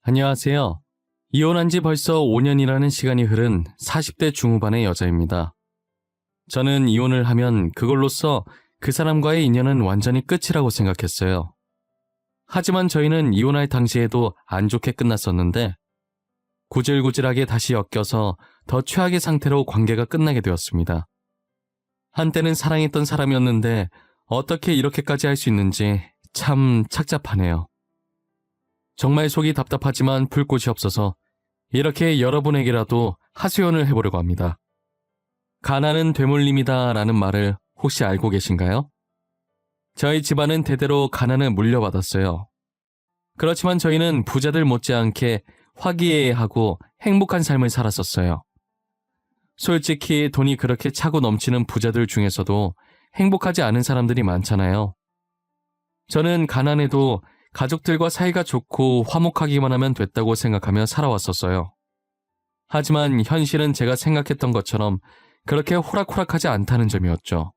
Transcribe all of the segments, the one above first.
안녕하세요. 이혼한 지 벌써 5년이라는 시간이 흐른 40대 중후반의 여자입니다. 저는 이혼을 하면 그걸로써 그 사람과의 인연은 완전히 끝이라고 생각했어요. 하지만 저희는 이혼할 당시에도 안 좋게 끝났었는데 구질구질하게 다시 엮여서 더 최악의 상태로 관계가 끝나게 되었습니다. 한때는 사랑했던 사람이었는데 어떻게 이렇게까지 할 수 있는지 참 착잡하네요. 정말 속이 답답하지만 풀 곳이 없어서 이렇게 여러분에게라도 하소연을 해보려고 합니다. 가난은 되물림이다 라는 말을 혹시 알고 계신가요? 저희 집안은 대대로 가난을 물려받았어요. 그렇지만 저희는 부자들 못지않게 화기애애하고 행복한 삶을 살았었어요. 솔직히 돈이 그렇게 차고 넘치는 부자들 중에서도 행복하지 않은 사람들이 많잖아요. 저는 가난해도 가족들과 사이가 좋고 화목하기만 하면 됐다고 생각하며 살아왔었어요. 하지만 현실은 제가 생각했던 것처럼 그렇게 호락호락하지 않다는 점이었죠.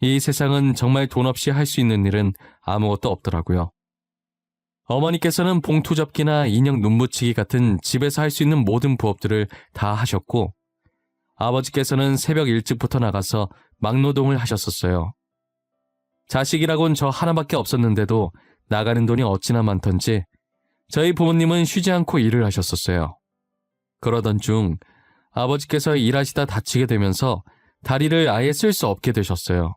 이 세상은 정말 돈 없이 할 수 있는 일은 아무것도 없더라고요. 어머니께서는 봉투 접기나 인형 눈 붙이기 같은 집에서 할 수 있는 모든 부업들을 다 하셨고, 아버지께서는 새벽 일찍부터 나가서 막노동을 하셨었어요. 자식이라곤 저 하나밖에 없었는데도 나가는 돈이 어찌나 많던지 저희 부모님은 쉬지 않고 일을 하셨었어요. 그러던 중 아버지께서 일하시다 다치게 되면서 다리를 아예 쓸 수 없게 되셨어요.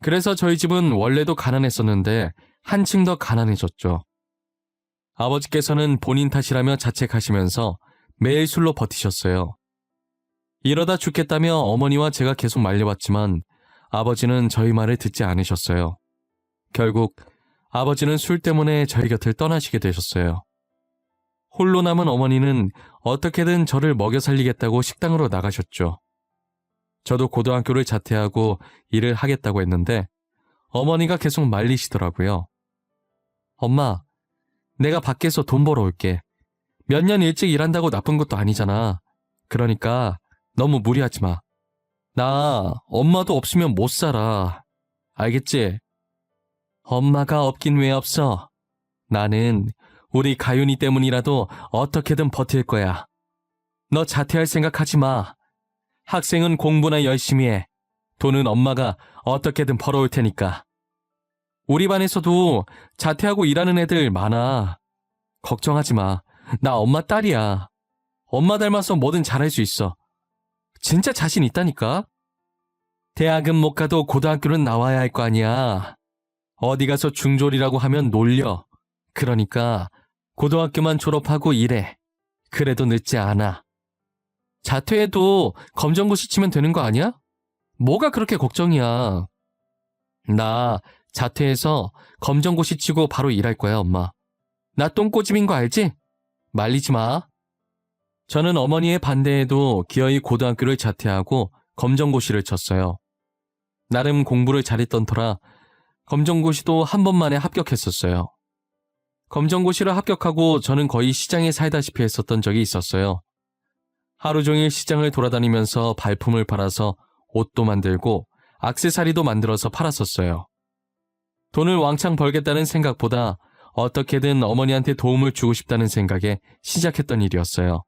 그래서 저희 집은 원래도 가난했었는데 한층 더 가난해졌죠. 아버지께서는 본인 탓이라며 자책하시면서 매일 술로 버티셨어요. 이러다 죽겠다며 어머니와 제가 계속 말려봤지만 아버지는 저희 말을 듣지 않으셨어요. 결국 아버지는 술 때문에 저희 곁을 떠나시게 되셨어요. 홀로 남은 어머니는 어떻게든 저를 먹여 살리겠다고 식당으로 나가셨죠. 저도 고등학교를 자퇴하고 일을 하겠다고 했는데 어머니가 계속 말리시더라고요. 엄마, 내가 밖에서 돈 벌어올게. 몇 년 일찍 일한다고 나쁜 것도 아니잖아. 그러니까 너무 무리하지 마. 나 엄마도 없으면 못 살아. 알겠지? 엄마가 없긴 왜 없어. 나는 우리 가윤이 때문이라도 어떻게든 버틸 거야. 너 자퇴할 생각하지 마. 학생은 공부나 열심히 해. 돈은 엄마가 어떻게든 벌어올 테니까. 우리 반에서도 자퇴하고 일하는 애들 많아. 걱정하지 마. 나 엄마 딸이야. 엄마 닮아서 뭐든 잘할 수 있어. 진짜 자신 있다니까? 대학은 못 가도 고등학교는 나와야 할 거 아니야. 어디 가서 중졸이라고 하면 놀려. 그러니까 고등학교만 졸업하고 일해. 그래도 늦지 않아. 자퇴해도 검정고시 치면 되는 거 아니야? 뭐가 그렇게 걱정이야. 나 자퇴해서 검정고시 치고 바로 일할 거야, 엄마. 나 똥꼬집인 거 알지? 말리지 마. 저는 어머니의 반대에도 기어이 고등학교를 자퇴하고 검정고시를 쳤어요. 나름 공부를 잘했던 터라 검정고시도 한 번만에 합격했었어요. 검정고시를 합격하고 저는 거의 시장에 살다시피 했었던 적이 있었어요. 하루 종일 시장을 돌아다니면서 발품을 팔아서 옷도 만들고 액세서리도 만들어서 팔았었어요. 돈을 왕창 벌겠다는 생각보다 어떻게든 어머니한테 도움을 주고 싶다는 생각에 시작했던 일이었어요.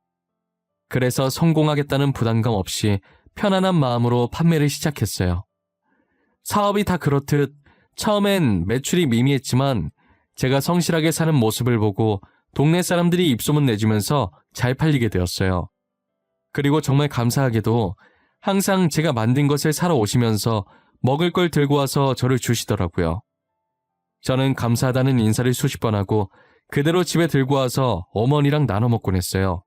그래서 성공하겠다는 부담감 없이 편안한 마음으로 판매를 시작했어요. 사업이 다 그렇듯 처음엔 매출이 미미했지만 제가 성실하게 사는 모습을 보고 동네 사람들이 입소문 내주면서 잘 팔리게 되었어요. 그리고 정말 감사하게도 항상 제가 만든 것을 사러 오시면서 먹을 걸 들고 와서 저를 주시더라고요. 저는 감사하다는 인사를 수십 번 하고 그대로 집에 들고 와서 어머니랑 나눠 먹곤 했어요.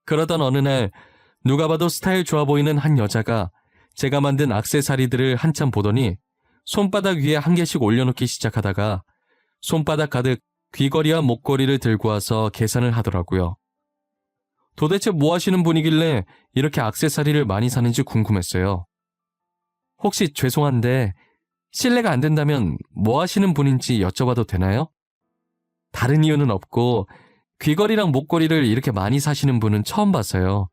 그러던 어느 날 누가 봐도 스타일 좋아 보이는 한 여자가 제가 만든 액세서리들을 한참 보더니 손바닥 위에 한 개씩 올려놓기 시작하다가 손바닥 가득 귀걸이와 목걸이를 들고 와서 계산을 하더라고요. 도대체 뭐 하시는 분이길래 이렇게 액세서리를 많이 사는지 궁금했어요. 혹시 죄송한데 실례가 안 된다면 뭐 하시는 분인지 여쭤봐도 되나요? 다른 이유는 없고 귀걸이랑 목걸이를 이렇게 많이 사시는 분은 처음 봤어요.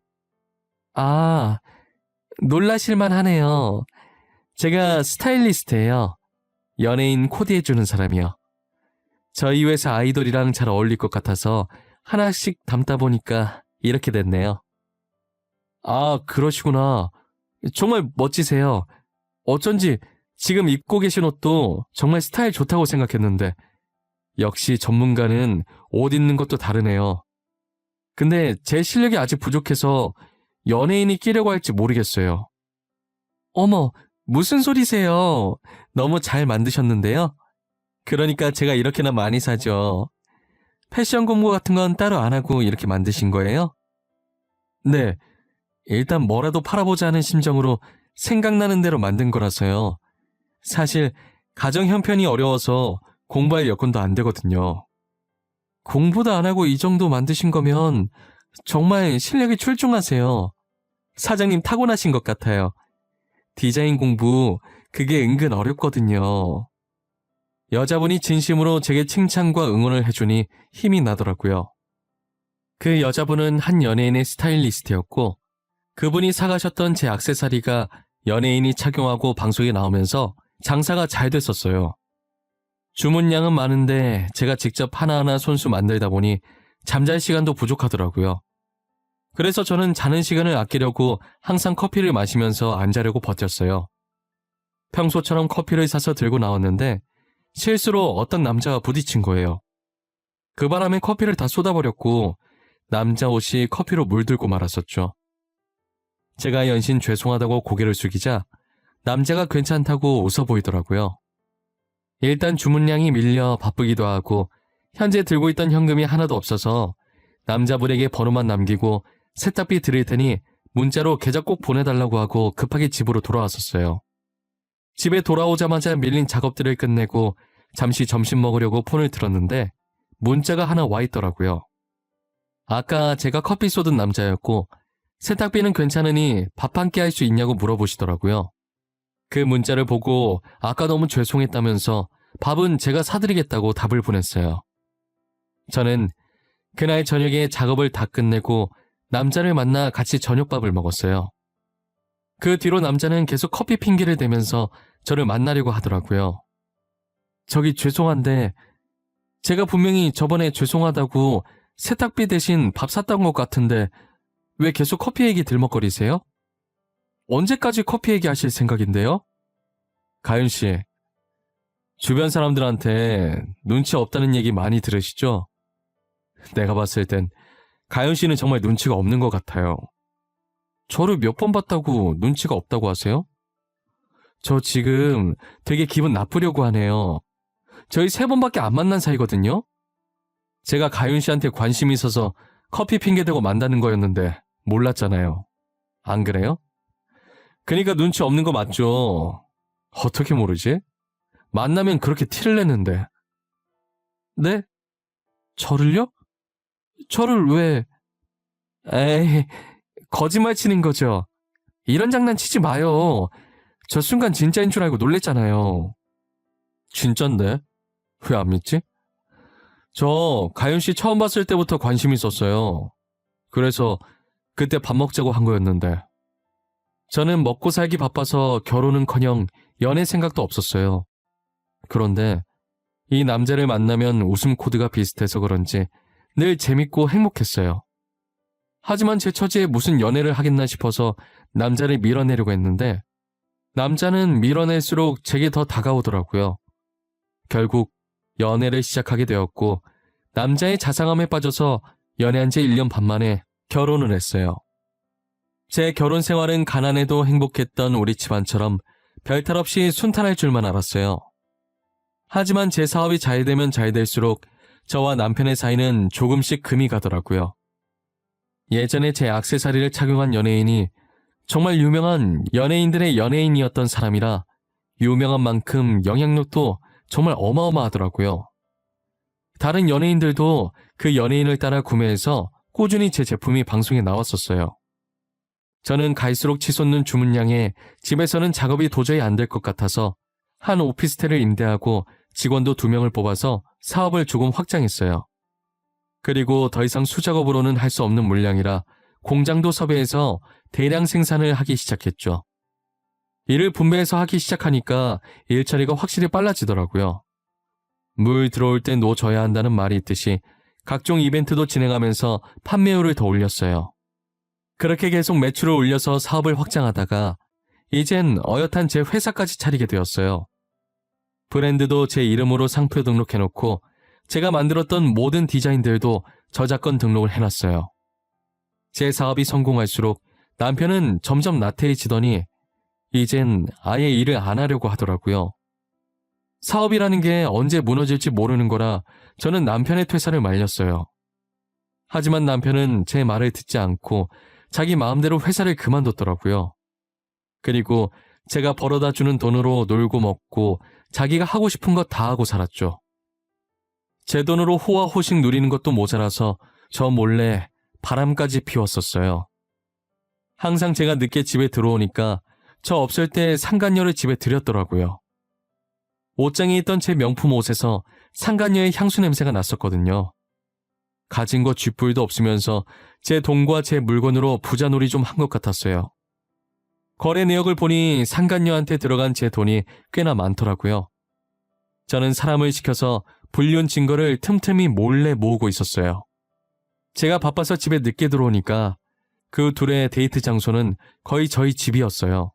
아, 놀라실만 하네요. 제가 스타일리스트예요. 연예인 코디해주는 사람이요. 저희 회사 아이돌이랑 잘 어울릴 것 같아서 하나씩 담다 보니까 이렇게 됐네요. 아, 그러시구나. 정말 멋지세요. 어쩐지 지금 입고 계신 옷도 정말 스타일 좋다고 생각했는데 역시 전문가는 옷 입는 것도 다르네요. 근데 제 실력이 아직 부족해서 연예인이 끼려고 할지 모르겠어요. 어머, 무슨 소리세요? 너무 잘 만드셨는데요? 그러니까 제가 이렇게나 많이 사죠. 패션 공부 같은 건 따로 안 하고 이렇게 만드신 거예요? 네, 일단 뭐라도 팔아보자 하는 심정으로 생각나는 대로 만든 거라서요. 사실 가정 형편이 어려워서 공부할 여건도 안 되거든요. 공부도 안 하고 이 정도 만드신 거면 정말 실력이 출중하세요. 사장님 타고나신 것 같아요. 디자인 공부, 그게 은근 어렵거든요. 여자분이 진심으로 제게 칭찬과 응원을 해주니 힘이 나더라고요. 그 여자분은 한 연예인의 스타일리스트였고 그분이 사가셨던 제 액세서리가 연예인이 착용하고 방송에 나오면서 장사가 잘 됐었어요. 주문량은 많은데 제가 직접 하나하나 손수 만들다 보니 잠잘 시간도 부족하더라고요. 그래서 저는 자는 시간을 아끼려고 항상 커피를 마시면서 안 자려고 버텼어요. 평소처럼 커피를 사서 들고 나왔는데 실수로 어떤 남자와 부딪힌 거예요. 그 바람에 커피를 다 쏟아버렸고 남자 옷이 커피로 물들고 말았었죠. 제가 연신 죄송하다고 고개를 숙이자 남자가 괜찮다고 웃어 보이더라고요. 일단 주문량이 밀려 바쁘기도 하고 현재 들고 있던 현금이 하나도 없어서 남자분에게 번호만 남기고 세탁비 드릴 테니 문자로 계좌 꼭 보내달라고 하고 급하게 집으로 돌아왔었어요. 집에 돌아오자마자 밀린 작업들을 끝내고 잠시 점심 먹으려고 폰을 들었는데 문자가 하나 와 있더라고요. 아까 제가 커피 쏟은 남자였고 세탁비는 괜찮으니 밥 한 끼 할 수 있냐고 물어보시더라고요. 그 문자를 보고 아까 너무 죄송했다면서 밥은 제가 사드리겠다고 답을 보냈어요. 저는 그날 저녁에 작업을 다 끝내고 남자를 만나 같이 저녁밥을 먹었어요. 그 뒤로 남자는 계속 커피 핑계를 대면서 저를 만나려고 하더라고요. 저기 죄송한데 제가 분명히 저번에 죄송하다고 세탁비 대신 밥 샀던 것 같은데 왜 계속 커피 얘기 들먹거리세요? 언제까지 커피 얘기 하실 생각인데요? 가윤 씨, 주변 사람들한테 눈치 없다는 얘기 많이 들으시죠? 내가 봤을 땐 가윤 씨는 정말 눈치가 없는 것 같아요. 저를 몇 번 봤다고 눈치가 없다고 하세요? 저 지금 되게 기분 나쁘려고 하네요. 저희 3번밖에 안 만난 사이거든요? 제가 가윤 씨한테 관심이 있어서 커피 핑계대고 만나는 거였는데 몰랐잖아요. 안 그래요? 그러니까 눈치 없는 거 맞죠? 어떻게 모르지? 만나면 그렇게 티를 내는데. 네? 저를요? 저를 왜... 에이, 거짓말 치는 거죠. 이런 장난 치지 마요. 저 순간 진짜인 줄 알고 놀랬잖아요. 진짠데? 왜 안 믿지? 저 가윤 씨 처음 봤을 때부터 관심 있었어요. 그래서 그때 밥 먹자고 한 거였는데. 저는 먹고 살기 바빠서 결혼은커녕 연애 생각도 없었어요. 그런데 이 남자를 만나면 웃음 코드가 비슷해서 그런지 늘 재밌고 행복했어요. 하지만 제 처지에 무슨 연애를 하겠나 싶어서 남자를 밀어내려고 했는데 남자는 밀어낼수록 제게 더 다가오더라고요. 결국 연애를 시작하게 되었고 남자의 자상함에 빠져서 연애한 지 1년 반 만에 결혼을 했어요. 제 결혼 생활은 가난해도 행복했던 우리 집안처럼 별탈 없이 순탄할 줄만 알았어요. 하지만 제 사업이 잘 되면 잘 될수록 저와 남편의 사이는 조금씩 금이 가더라고요. 예전에 제 액세서리를 착용한 연예인이 정말 유명한 연예인들의 연예인이었던 사람이라 유명한 만큼 영향력도 정말 어마어마하더라고요. 다른 연예인들도 그 연예인을 따라 구매해서 꾸준히 제 제품이 방송에 나왔었어요. 저는 갈수록 치솟는 주문량에 집에서는 작업이 도저히 안 될 것 같아서 한 오피스텔을 임대하고 직원도 2명을 뽑아서 사업을 조금 확장했어요. 그리고 더 이상 수작업으로는 할 수 없는 물량이라 공장도 섭외해서 대량 생산을 하기 시작했죠. 일을 분배해서 하기 시작하니까 일처리가 확실히 빨라지더라고요. 물 들어올 때 노 져야 한다는 말이 있듯이 각종 이벤트도 진행하면서 판매율을 더 올렸어요. 그렇게 계속 매출을 올려서 사업을 확장하다가 이젠 어엿한 제 회사까지 차리게 되었어요. 브랜드도 제 이름으로 상표 등록해놓고 제가 만들었던 모든 디자인들도 저작권 등록을 해놨어요. 제 사업이 성공할수록 남편은 점점 나태해지더니 이젠 아예 일을 안 하려고 하더라고요. 사업이라는 게 언제 무너질지 모르는 거라 저는 남편의 퇴사를 말렸어요. 하지만 남편은 제 말을 듣지 않고 자기 마음대로 회사를 그만뒀더라고요. 그리고 제가 벌어다 주는 돈으로 놀고 먹고 자기가 하고 싶은 거 다 하고 살았죠. 제 돈으로 호화호식 누리는 것도 모자라서 저 몰래 바람까지 피웠었어요. 항상 제가 늦게 집에 들어오니까 저 없을 때 상간녀를 집에 들였더라고요. 옷장에 있던 제 명품 옷에서 상간녀의 향수 냄새가 났었거든요. 가진 거 쥐뿔도 없으면서 제 돈과 제 물건으로 부자놀이 좀 한 것 같았어요. 거래 내역을 보니 상간녀한테 들어간 제 돈이 꽤나 많더라고요. 저는 사람을 시켜서 불륜 증거를 틈틈이 몰래 모으고 있었어요. 제가 바빠서 집에 늦게 들어오니까 그 둘의 데이트 장소는 거의 저희 집이었어요.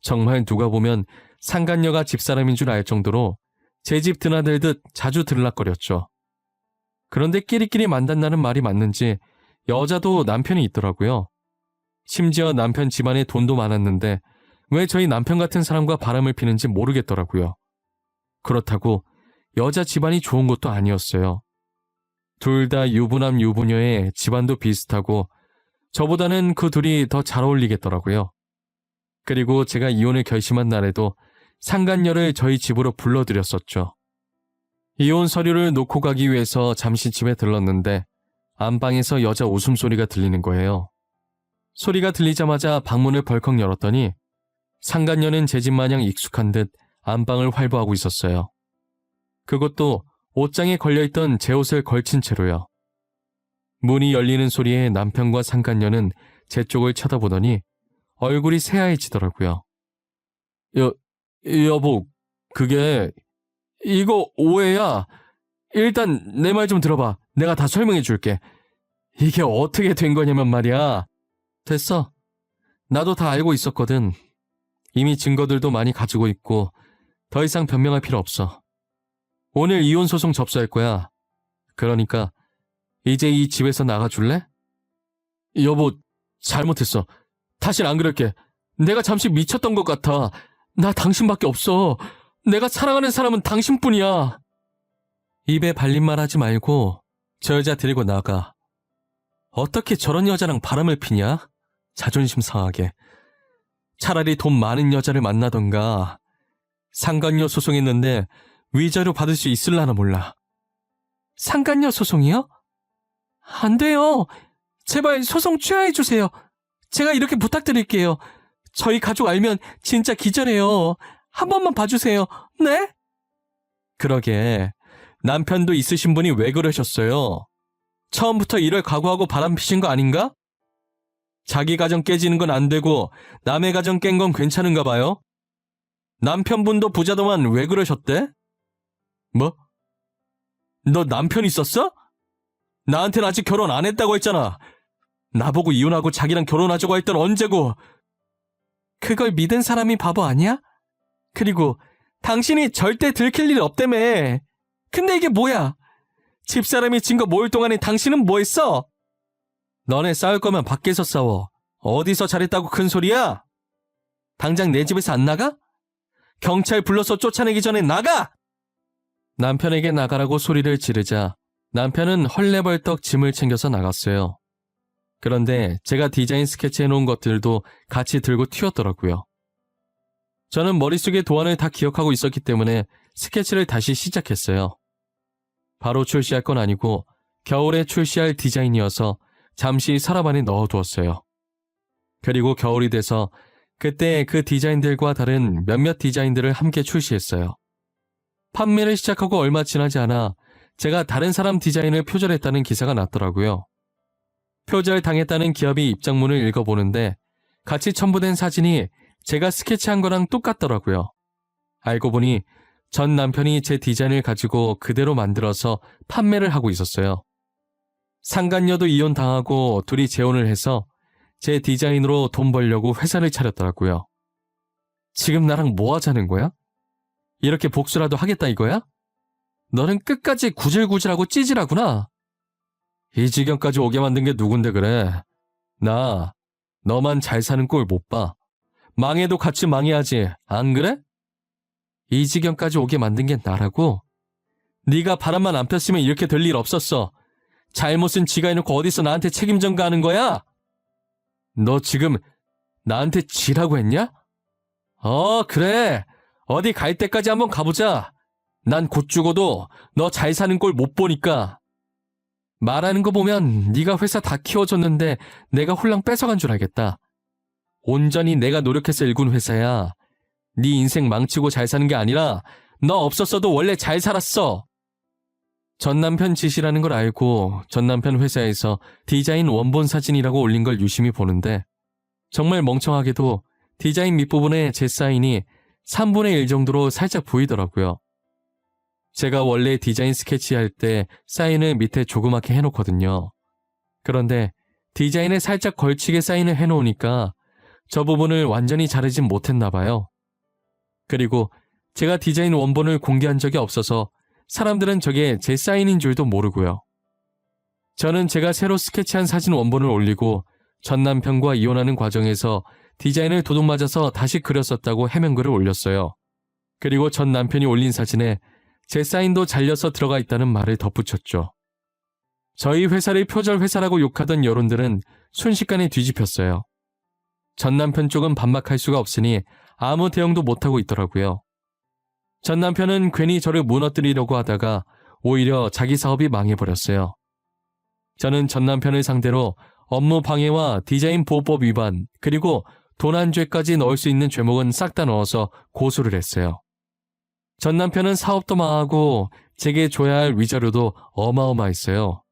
정말 누가 보면 상간녀가 집사람인 줄 알 정도로 제 집 드나들듯 자주 들락거렸죠. 그런데 끼리끼리 만난다는 말이 맞는지 여자도 남편이 있더라고요. 심지어 남편 집안에 돈도 많았는데 왜 저희 남편 같은 사람과 바람을 피는지 모르겠더라고요. 그렇다고 여자 집안이 좋은 것도 아니었어요. 둘 다 유부남 유부녀에 집안도 비슷하고 저보다는 그 둘이 더 잘 어울리겠더라고요. 그리고 제가 이혼을 결심한 날에도 상간녀를 저희 집으로 불러들였었죠. 이혼 서류를 놓고 가기 위해서 잠시 집에 들렀는데 안방에서 여자 웃음소리가 들리는 거예요. 소리가 들리자마자 방문을 벌컥 열었더니 상간녀는 제 집 마냥 익숙한 듯 안방을 활보하고 있었어요. 그것도 옷장에 걸려있던 제 옷을 걸친 채로요. 문이 열리는 소리에 남편과 상간녀는 제 쪽을 쳐다보더니 얼굴이 새하얘지더라고요. 여보, 그게 이거 오해야. 일단 내 말 좀 들어봐. 내가 다 설명해 줄게. 이게 어떻게 된 거냐면 말이야. 됐어. 나도 다 알고 있었거든. 이미 증거들도 많이 가지고 있고 더 이상 변명할 필요 없어. 오늘 이혼 소송 접수할 거야. 그러니까 이제 이 집에서 나가줄래? 여보, 잘못했어. 다신 안 그럴게. 내가 잠시 미쳤던 것 같아. 나 당신밖에 없어. 내가 사랑하는 사람은 당신뿐이야. 입에 발린 말 하지 말고 저 여자 데리고 나가. 어떻게 저런 여자랑 바람을 피냐? 자존심 상하게. 차라리 돈 많은 여자를 만나던가. 상간녀 소송했는데 위자료 받을 수 있을라나 몰라. 상간녀 소송이요? 안 돼요. 제발 소송 취하해주세요. 제가 이렇게 부탁드릴게요. 저희 가족 알면 진짜 기절해요. 한 번만 봐주세요. 네? 그러게. 남편도 있으신 분이 왜 그러셨어요? 처음부터 이럴 각오하고 바람 피신 거 아닌가? 자기 가정 깨지는 건 안 되고 남의 가정 깬 건 괜찮은가 봐요? 남편분도 부자더만 왜 그러셨대? 뭐? 너 남편 있었어? 나한텐 아직 결혼 안 했다고 했잖아. 나보고 이혼하고 자기랑 결혼하자고 할 땐 언제고. 그걸 믿은 사람이 바보 아니야? 그리고 당신이 절대 들킬 일 없다며. 근데 이게 뭐야? 집사람이 증거 모을 동안에 당신은 뭐 했어? 너네 싸울 거면 밖에서 싸워. 어디서 잘했다고 큰 소리야? 당장 내 집에서 안 나가? 경찰 불러서 쫓아내기 전에 나가! 남편에게 나가라고 소리를 지르자 남편은 헐레벌떡 짐을 챙겨서 나갔어요. 그런데 제가 디자인 스케치해놓은 것들도 같이 들고 튀었더라고요. 저는 머릿속에 도안을 다 기억하고 있었기 때문에 스케치를 다시 시작했어요. 바로 출시할 건 아니고 겨울에 출시할 디자인이어서 잠시 서랍 안에 넣어두었어요. 그리고 겨울이 돼서 그때 그 디자인들과 다른 몇몇 디자인들을 함께 출시했어요. 판매를 시작하고 얼마 지나지 않아 제가 다른 사람 디자인을 표절했다는 기사가 났더라고요. 표절당했다는 기업이 입장문을 읽어보는데 같이 첨부된 사진이 제가 스케치한 거랑 똑같더라고요. 알고 보니 전 남편이 제 디자인을 가지고 그대로 만들어서 판매를 하고 있었어요. 상간녀도 이혼당하고 둘이 재혼을 해서 제 디자인으로 돈 벌려고 회사를 차렸더라고요. 지금 나랑 뭐 하자는 거야? 이렇게 복수라도 하겠다 이거야? 너는 끝까지 구질구질하고 찌질하구나. 이 지경까지 오게 만든 게 누군데 그래. 나 너만 잘 사는 꼴 못 봐. 망해도 같이 망해야지. 안 그래? 이 지경까지 오게 만든 게 나라고? 네가 바람만 안 폈으면 이렇게 될 일 없었어. 잘못은 지가 해놓고 어디서 나한테 책임 전가하는 거야? 너 지금 나한테 지라고 했냐? 그래. 어디 갈 때까지 한번 가보자. 난 곧 죽어도 너 잘 사는 꼴 못 보니까. 말하는 거 보면 네가 회사 다 키워줬는데 내가 홀랑 뺏어간 줄 알겠다. 온전히 내가 노력해서 일군 회사야. 네 인생 망치고 잘 사는 게 아니라 너 없었어도 원래 잘 살았어. 전 남편 짓이라는 걸 알고 전 남편 회사에서 디자인 원본 사진이라고 올린 걸 유심히 보는데 정말 멍청하게도 디자인 밑부분에 제 사인이 3분의 1 정도로 살짝 보이더라고요. 제가 원래 디자인 스케치할 때 사인을 밑에 조그맣게 해놓거든요. 그런데 디자인에 살짝 걸치게 사인을 해놓으니까 저 부분을 완전히 자르진 못했나 봐요. 그리고 제가 디자인 원본을 공개한 적이 없어서 사람들은 저게 제 사인인 줄도 모르고요. 저는 제가 새로 스케치한 사진 원본을 올리고 전 남편과 이혼하는 과정에서 디자인을 도둑맞아서 다시 그렸었다고 해명글을 올렸어요. 그리고 전 남편이 올린 사진에 제 사인도 잘려서 들어가 있다는 말을 덧붙였죠. 저희 회사를 표절회사라고 욕하던 여론들은 순식간에 뒤집혔어요. 전 남편 쪽은 반박할 수가 없으니 아무 대응도 못하고 있더라고요. 전 남편은 괜히 저를 무너뜨리려고 하다가 오히려 자기 사업이 망해버렸어요. 저는 전 남편을 상대로 업무 방해와 디자인 보호법 위반 그리고 도난죄까지 넣을 수 있는 죄목은 싹 다 넣어서 고소를 했어요. 전 남편은 사업도 망하고 제게 줘야 할 위자료도 어마어마했어요.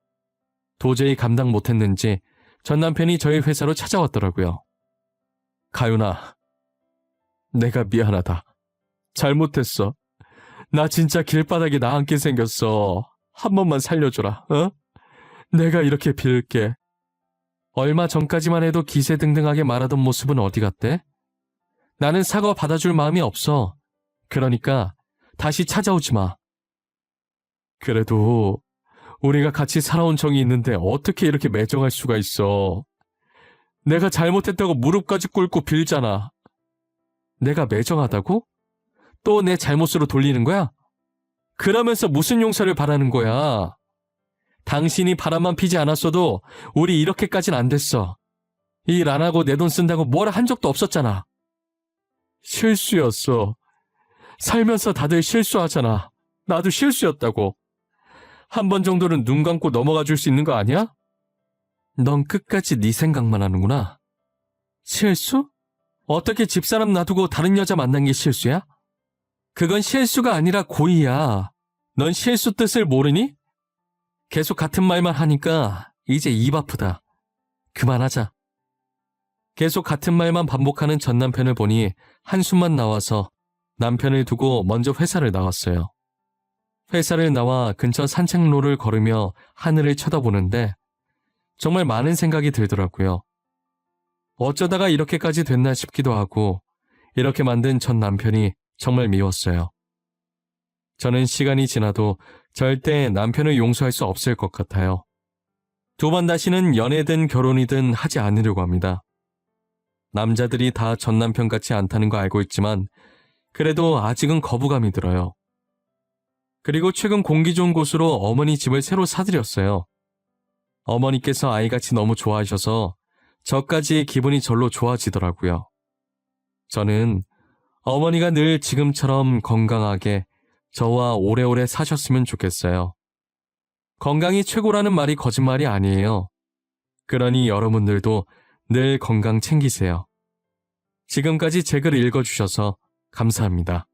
도저히 감당 못했는지 전 남편이 저희 회사로 찾아왔더라고요. 가윤아, 내가 미안하다. 잘못했어. 나 진짜 길바닥에 나앉게 생겼어. 한 번만 살려줘라, 어? 내가 이렇게 빌게. 얼마 전까지만 해도 기세등등하게 말하던 모습은 어디 갔대? 나는 사과 받아줄 마음이 없어. 그러니까 다시 찾아오지 마. 그래도 우리가 같이 살아온 정이 있는데 어떻게 이렇게 매정할 수가 있어. 내가 잘못했다고 무릎까지 꿇고 빌잖아. 내가 매정하다고? 또 내 잘못으로 돌리는 거야? 그러면서 무슨 용서를 바라는 거야? 당신이 바람만 피지 않았어도 우리 이렇게까진 안 됐어. 일 안 하고 내 돈 쓴다고 뭐라 한 적도 없었잖아. 실수였어. 살면서 다들 실수하잖아. 나도 실수였다고. 한 번 정도는 눈 감고 넘어가 줄 수 있는 거 아니야? 넌 끝까지 네 생각만 하는구나. 실수? 어떻게 집사람 놔두고 다른 여자 만난 게 실수야? 그건 실수가 아니라 고의야. 넌 실수 뜻을 모르니? 계속 같은 말만 하니까 이제 입 아프다. 그만하자. 계속 같은 말만 반복하는 전 남편을 보니 한숨만 나와서 남편을 두고 먼저 회사를 나왔어요. 회사를 나와 근처 산책로를 걸으며 하늘을 쳐다보는데 정말 많은 생각이 들더라고요. 어쩌다가 이렇게까지 됐나 싶기도 하고 이렇게 만든 전 남편이 정말 미웠어요. 저는 시간이 지나도 절대 남편을 용서할 수 없을 것 같아요. 두 번 다시는 연애든 결혼이든 하지 않으려고 합니다. 남자들이 다 전 남편 같지 않다는 거 알고 있지만 그래도 아직은 거부감이 들어요. 그리고 최근 공기 좋은 곳으로 어머니 집을 새로 사드렸어요. 어머니께서 아이같이 너무 좋아하셔서 저까지 기분이 절로 좋아지더라고요. 저는 어머니가 늘 지금처럼 건강하게 저와 오래오래 사셨으면 좋겠어요. 건강이 최고라는 말이 거짓말이 아니에요. 그러니 여러분들도 늘 건강 챙기세요. 지금까지 제 글 읽어주셔서 감사합니다.